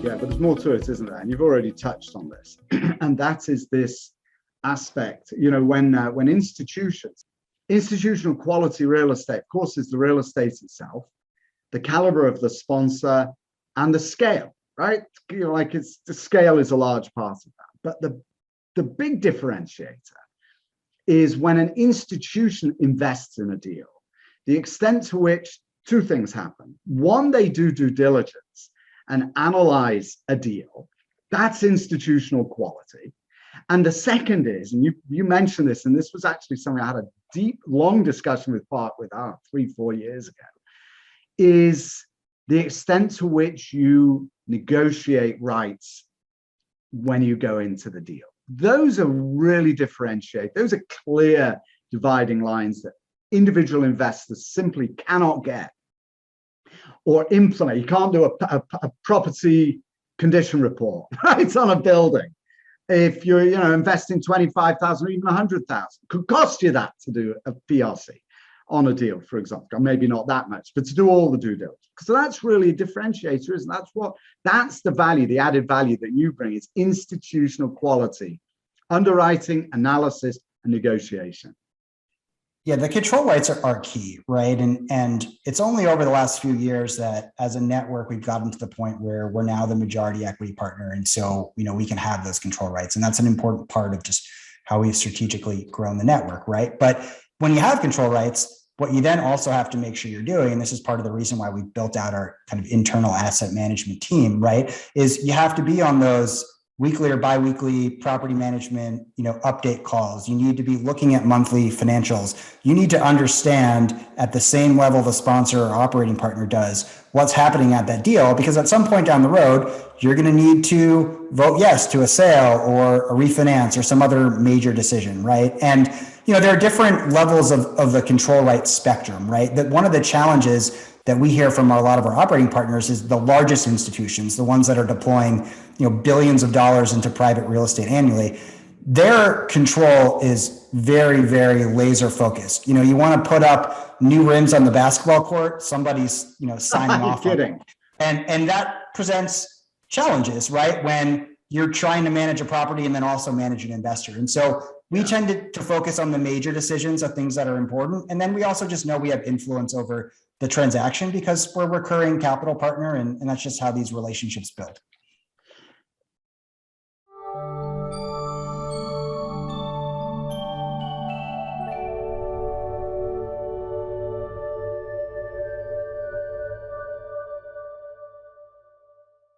Yeah, but there's more to it, isn't there? And you've already touched on this. And that is this aspect, when institutional quality real estate, of course, is the real estate itself, the caliber of the sponsor, and the scale, right? The scale is a large part of that. But the big differentiator is when an institution invests in a deal, the extent to which two things happen. One, they do due diligence and analyze a deal. That's institutional quality. And the second is, and you mentioned this, and this was actually something I had a deep, long discussion with Art 3-4 years ago, is the extent to which you negotiate rights when you go into the deal. Those are really differentiate. Those are clear dividing lines that individual investors simply cannot get or implement. You can't do a property condition report, right, on a building. If you're, investing 25,000 or even 100,000, could cost you that to do a PRC on a deal, for example. Maybe not that much, but to do all the due diligence. So that's really a differentiator, isn't it? That's the value, the added value that you bring is institutional quality, underwriting, analysis, and negotiation. Yeah, the control rights are key, right? And it's only over the last few years that as a network, we've gotten to the point where we're now the majority equity partner. And so, we can have those control rights. And that's an important part of just how we've strategically grown the network, right? But when you have control rights, what you then also have to make sure you're doing, and this is part of the reason why we built out our kind of internal asset management team, right? Is you have to be on those weekly or biweekly property management, update calls. You need to be looking at monthly financials. You need to understand at the same level the sponsor or operating partner does what's happening at that deal, because at some point down the road, you're going to need to vote yes to a sale or a refinance or some other major decision, right? And there are different levels of the control rights spectrum, right? That one of the challenges that we hear from a lot of our operating partners is the largest institutions, the ones that are deploying billions of dollars into private real estate annually. Their control is very, very laser focused. You want to put up new rims on the basketball court, somebody's signing off on it. And that presents challenges, right? When you're trying to manage a property and then also manage an investor. And so we tend to focus on the major decisions of things that are important. And then we also just know we have influence over the transaction because we're a recurring capital partner, and that's just how these relationships build.